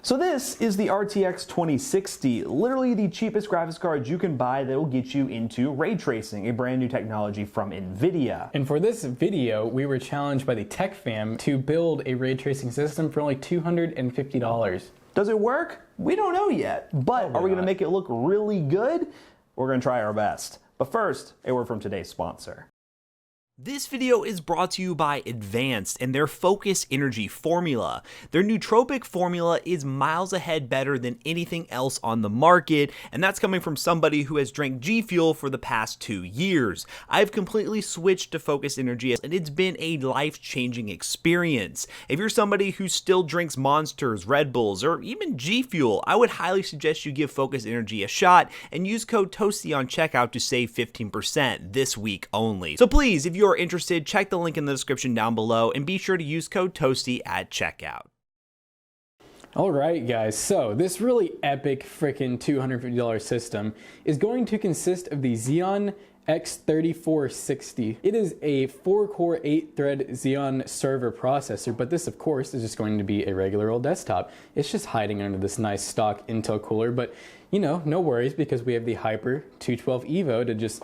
So this is the RTX 2060, literally the cheapest graphics card you can buy that will get you into ray tracing, a brand new technology from NVIDIA. And for this video, we were challenged by the Tech Fam to build a ray tracing system for only $250. Does it work? We don't know yet, but are we going to make it look really good? We're going to try our best. But first, a word from today's sponsor. This video is brought to you by Advanced and their Focus Energy formula. Their nootropic formula is miles ahead better than anything else on the market, and that's coming from somebody who has drank G Fuel for the past 2 years. I've completely switched to Focus Energy, and it's been a life-changing experience. If you're somebody who still drinks Monsters, Red Bulls, or even G Fuel, I would highly suggest you give Focus Energy a shot and use code TOASTY on checkout to save 15% this week only. So please, if you are interested, check the link in the description down below and be sure to use code TOASTY at checkout. Alright guys, so this really epic freaking $250 system is going to consist of the Xeon X3460. It is a 4-core 8-thread Xeon server processor, but this of course is just going to be a regular old desktop. It's just hiding under this nice stock Intel cooler, but you know, no worries because we have the Hyper 212 Evo to just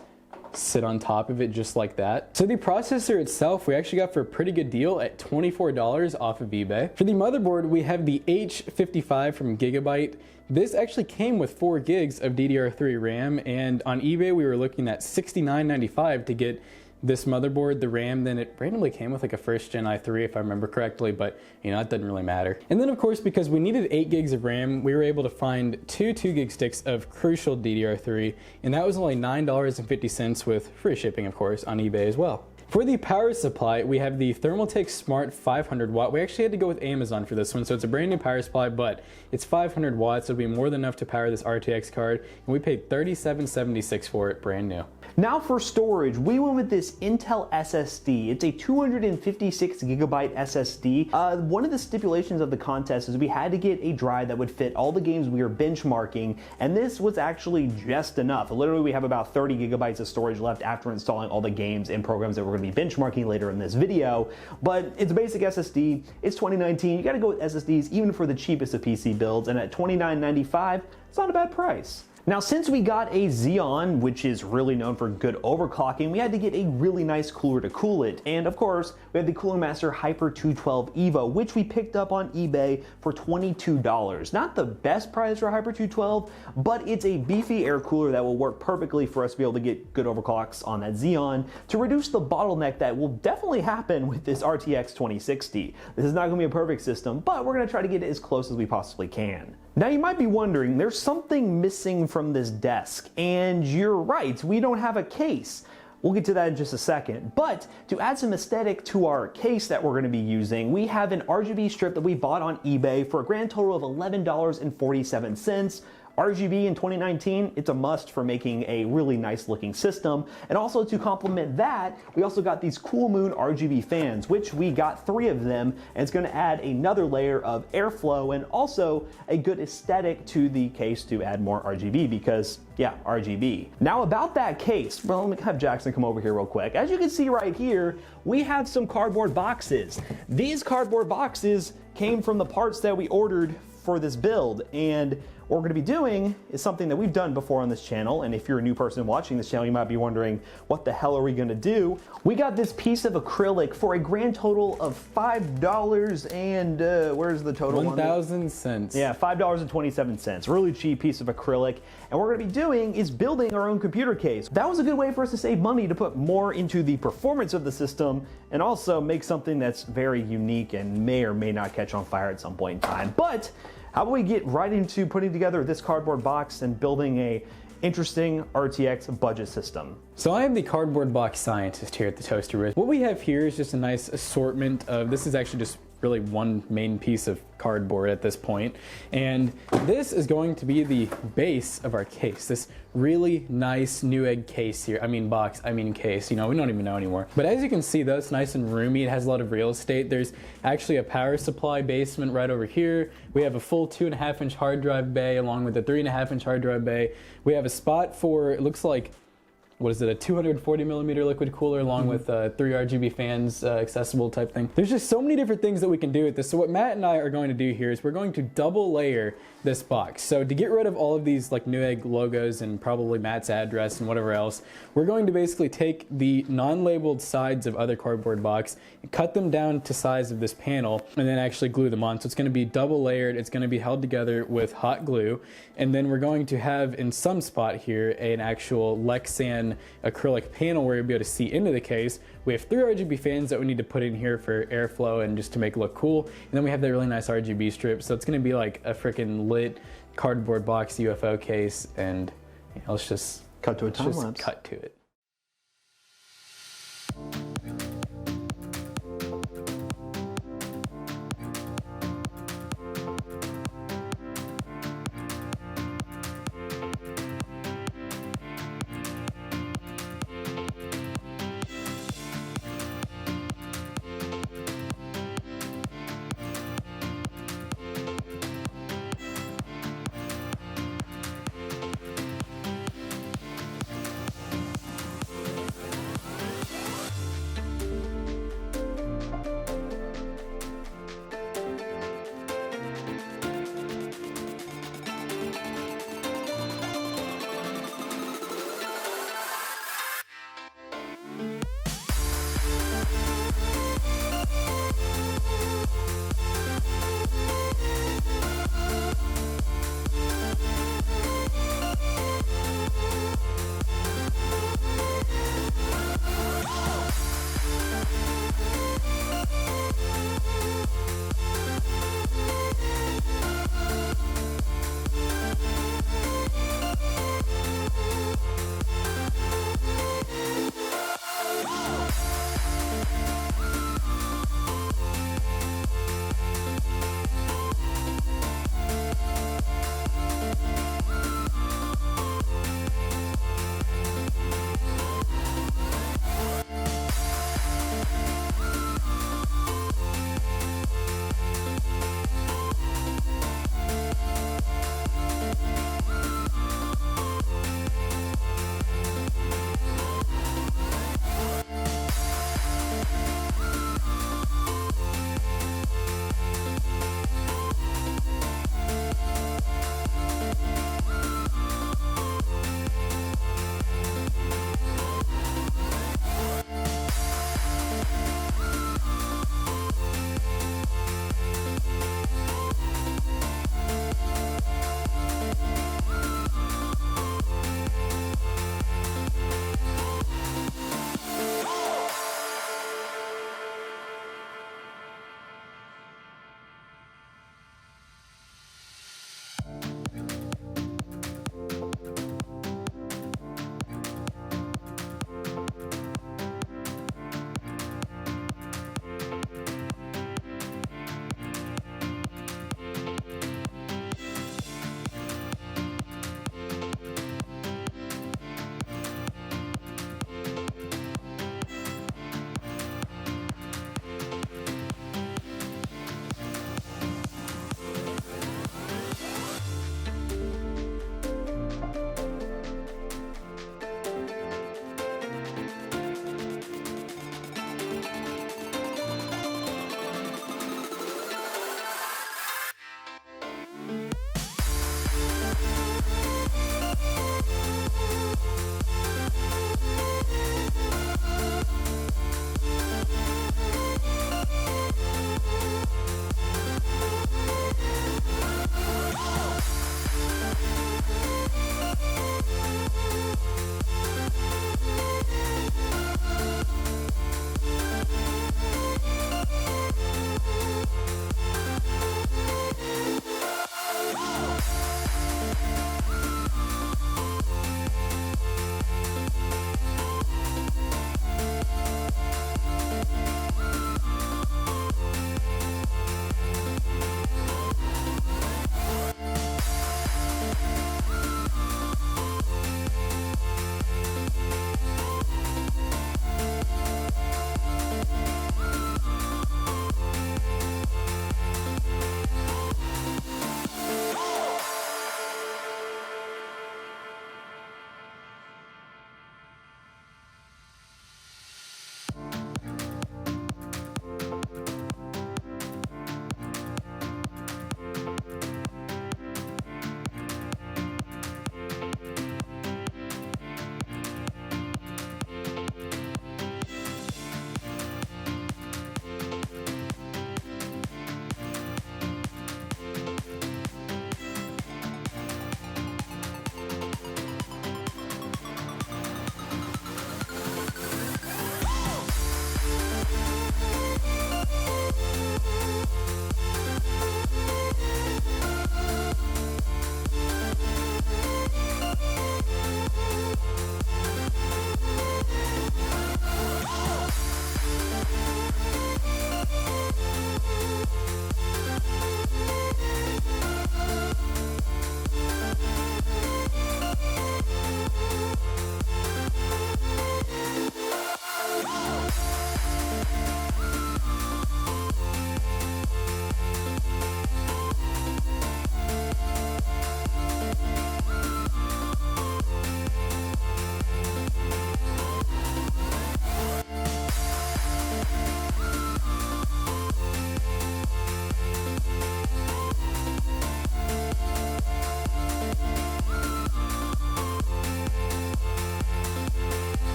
sit on top of it just like that. So the processor itself we actually got for a pretty good deal at $24 off of eBay. For the motherboard we have the H55 from Gigabyte. This actually came with 4 gigs of DDR3 RAM, and on eBay we were looking at $69.95 to get this motherboard, the RAM. Then it randomly came with like a 1st gen i3 if I remember correctly, but you know, it doesn't really matter. And then of course, because we needed 8 gigs of RAM, we were able to find 2 2-gig sticks of Crucial DDR3, and that was only $9.50 with free shipping of course on eBay as well. For the power supply, we have the Thermaltake Smart 500 watt. We actually had to go with Amazon for this one, so it's a brand new power supply, but it's 500 watts. It'll be more than enough to power this RTX card, and we paid $37.76 for it, brand new. Now for storage, we went with this Intel SSD. It's a 256 gigabyte SSD. One of the stipulations of the contest is we had to get a drive that would fit all the games we were benchmarking, and this was actually just enough. Literally, we have about 30 gigabytes of storage left after installing all the games and programs that we're going to be benchmarking later in this video. But it's a basic SSD. It's 2019. You got to go with SSDs even for the cheapest of PC builds, and at $29.95, it's not a bad price. Now, since we got a Xeon, which is really known for good overclocking, we had to get a really nice cooler to cool it. And of course, we had the Cooling Master Hyper 212 Evo, which we picked up on eBay for $22. Not the best price for a Hyper 212, but it's a beefy air cooler that will work perfectly for us to be able to get good overclocks on that Xeon to reduce the bottleneck that will definitely happen with this RTX 2060. This is not going to be a perfect system, but we're going to try to get it as close as we possibly can. Now you might be wondering, there's something missing from this desk, and you're right, we don't have a case. We'll get to that in just a second, but to add some aesthetic to our case that we're going to be using, we have an RGB strip that we bought on eBay for a grand total of $11.47. RGB in 2019, it's a must for making a really nice looking system. And also to complement that, we also got these Cool Moon RGB fans, which we got 3 of them, and it's going to add another layer of airflow and also a good aesthetic to the case to add more RGB because, yeah, RGB. Now about that case, well, let me have Jackson come over here real quick. As you can see right here, we have some cardboard boxes. These cardboard boxes came from the parts that we ordered for this build, and what we're going to be doing is something that we've done before on this channel, and if you're a new person watching this channel, you might be wondering, what the hell are we going to do? We got this piece of acrylic for a grand total of $5 and, where's the total? 1,000 cents. Yeah, $5.27. Really cheap piece of acrylic, and what we're going to be doing is building our own computer case. That was a good way for us to save money to put more into the performance of the system and also make something that's very unique and may or may not catch on fire at some point in time. But how about we get right into putting together this cardboard box and building a interesting RTX budget system. So I am the cardboard box scientist here at the Toaster Roast. What we have here is just a nice assortment of, this is actually just really one main piece of cardboard at this point, and this is going to be the base of our case. This really nice Newegg case here. I mean box, I mean case, you know, we don't even know anymore. But as you can see though, it's nice and roomy. It has a lot of real estate. There's actually a power supply basement right over here. We have a full 2.5-inch hard drive bay along with a 3.5-inch hard drive bay. We have a spot for, it looks like what is it, a 240 millimeter liquid cooler along with 3 RGB fans, accessible type thing. There's just so many different things that we can do with this. So what Matt and I are going to do here is we're going to double layer this box. So to get rid of all of these like Newegg logos and probably Matt's address and whatever else, we're going to basically take the non-labeled sides of other cardboard box, cut them down to size of this panel, and then actually glue them on. So it's going to be double layered. It's going to be held together with hot glue, and then we're going to have in some spot here an actual Lexan acrylic panel where you'll be able to see into the case. We have 3 RGB fans that we need to put in here for airflow and just to make it look cool. And then we have that really nice RGB strip. So it's going to be like a freaking lit cardboard box UFO case. And you know, let's just cut to a time lapse. Cut to it.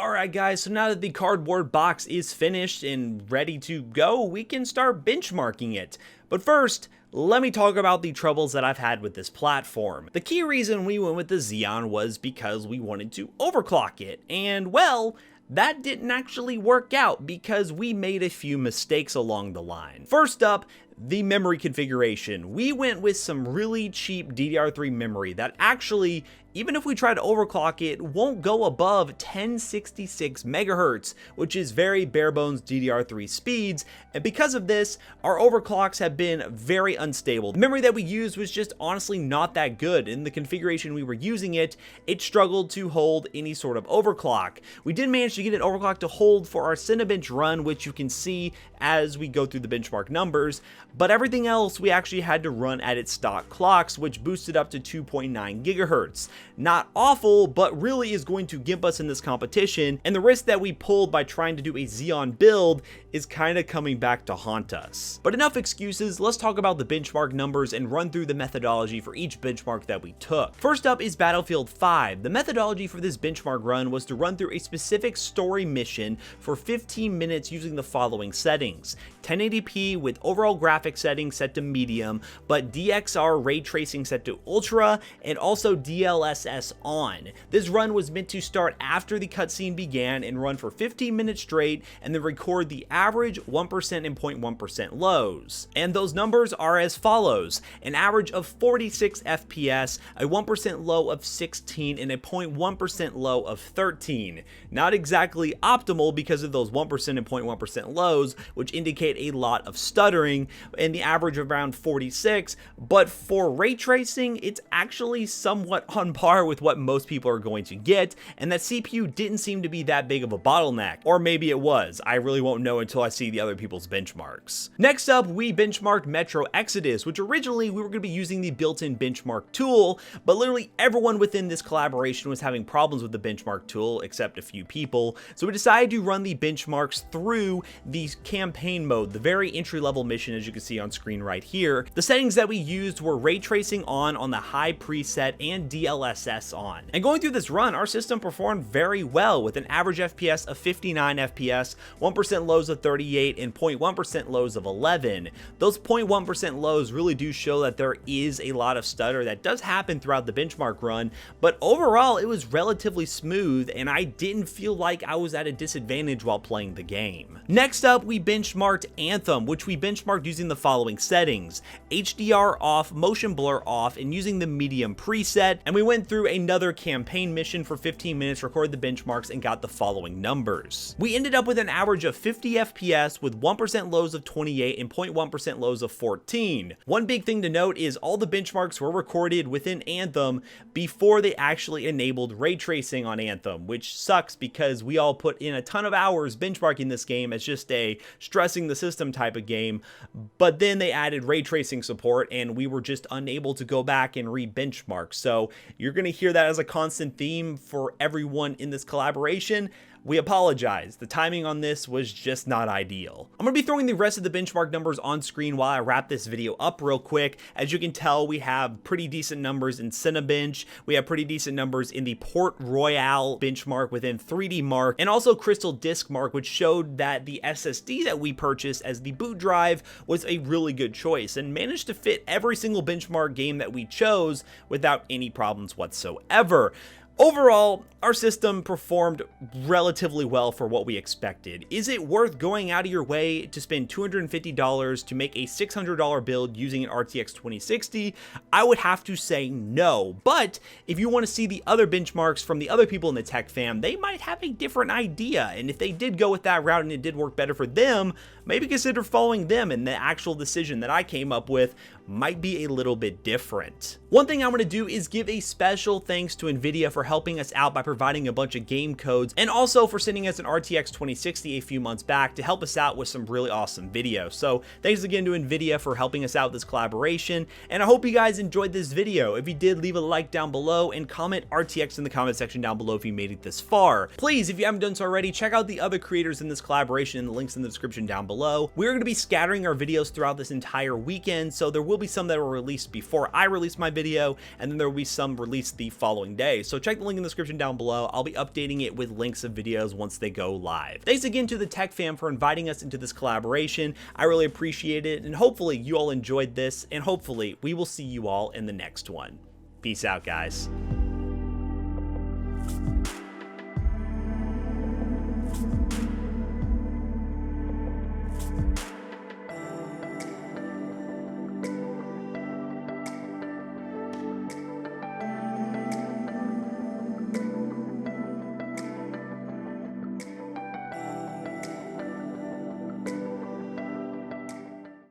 Alright guys, so now that the cardboard box is finished and ready to go, we can start benchmarking it. But first, let me talk about the troubles that I've had with this platform. The key reason we went with the Xeon was because we wanted to overclock it, and well, that didn't actually work out because we made a few mistakes along the line. First up, the memory configuration. We went with some really cheap DDR3 memory that actually, even if we try to overclock it, won't go above 1066 megahertz, which is very bare bones DDR3 speeds, and because of this, our overclocks have been very unstable. The memory that we used was just honestly not that good. In the configuration we were using it struggled to hold any sort of overclock. We did manage to get an overclock to hold for our Cinebench run, which you can see as we go through the benchmark numbers, but everything else we actually had to run at its stock clocks, which boosted up to 2.9 gigahertz. Not awful, but really is going to gimp us in this competition, and the risk that we pulled by trying to do a Xeon build is kind of coming back to haunt us. But enough excuses, let's talk about the benchmark numbers and run through the methodology for each benchmark that we took. First up is Battlefield 5. The methodology for this benchmark run was to run through a specific story mission for 15 minutes using the following settings: 1080p with overall graphics settings set to medium, but DXR ray tracing set to ultra, and also DLSS on. This run was meant to start after the cutscene began and run for 15 minutes straight, and then record the average 1% and 0.1% lows. And those numbers are as follows: an average of 46 FPS, a 1% low of 16, and a 0.1% low of 13. Not exactly optimal because of those 1% and 0.1% lows, which indicate a lot of stuttering, and the average of around 46, but for ray tracing, it's actually somewhat on par with what most people are going to get, and that CPU didn't seem to be that big of a bottleneck. Or maybe it was. I really won't know until I see the other people's benchmarks. Next up, we benchmarked Metro Exodus, which originally we were going to be using the built-in benchmark tool, but literally everyone within this collaboration was having problems with the benchmark tool, except a few people, so we decided to run the benchmarks through the campaign mode, the very entry-level mission, as you can see on screen right here. The settings that we used were ray tracing on the high preset and DLSS on. And going through this run, our system performed very well with an average FPS of 59 FPS, 1% lows of 38, and 0.1% lows of 11. Those 0.1% lows really do show that there is a lot of stutter that does happen throughout the benchmark run, but overall it was relatively smooth, and I didn't feel like I was at a disadvantage while playing the game. Next up, we benchmarked Anthem, which we benchmarked using the following settings: HDR off, motion blur off, and using the medium preset. And we went through another campaign mission for 15 minutes, recorded the benchmarks, and got the following numbers. We ended up with an average of 50 FPS with 1% lows of 28 and 0.1% lows of 14. One big thing to note is all the benchmarks were recorded within Anthem before they actually enabled ray tracing on Anthem, which sucks because we all put in a ton of hours benchmarking this game as just a stressing the system type of game, but then they added ray tracing support and we were just unable to go back and re-benchmark. So you're going to hear that as a constant theme for everyone in this collaboration. We apologize. The timing on this was just not ideal. I'm going to be throwing the rest of the benchmark numbers on screen while I wrap this video up real quick. As you can tell, we have pretty decent numbers in Cinebench. We have pretty decent numbers in the Port Royale benchmark within 3D Mark, and also Crystal Disk Mark, which showed that the SSD that we purchased as the boot drive was a really good choice and managed to fit every single benchmark game that we chose without any problems whatsoever. Overall, our system performed relatively well for what we expected. Is it worth going out of your way to spend $250 to make a $600 build using an RTX 2060? I would have to say no, but if you want to see the other benchmarks from the other people in the tech fam, they might have a different idea, and if they did go with that route and it did work better for them, maybe consider following them, and the actual decision that I came up with might be a little bit different. One thing I'm going to do is give a special thanks to Nvidia for helping us out by providing a bunch of game codes, and also for sending us an RTX 2060 a few months back to help us out with some really awesome videos. So thanks again to Nvidia for helping us out with this collaboration, and I hope you guys enjoyed this video. If you did, leave a like down below and comment RTX in the comment section down below if you made it this far. Please, if you haven't done so already, check out the other creators in this collaboration and the links in the description down below. We're going to be scattering our videos throughout this entire weekend, so there will will be some that are released before I release my video, and then there will be some released the following day. So check the link in the description down below. I'll be updating it with links of videos once they go live. Thanks again to the Tech Fam for inviting us into this collaboration. I really appreciate it, and hopefully you all enjoyed this, and hopefully we will see you all in the next one. Peace out, guys.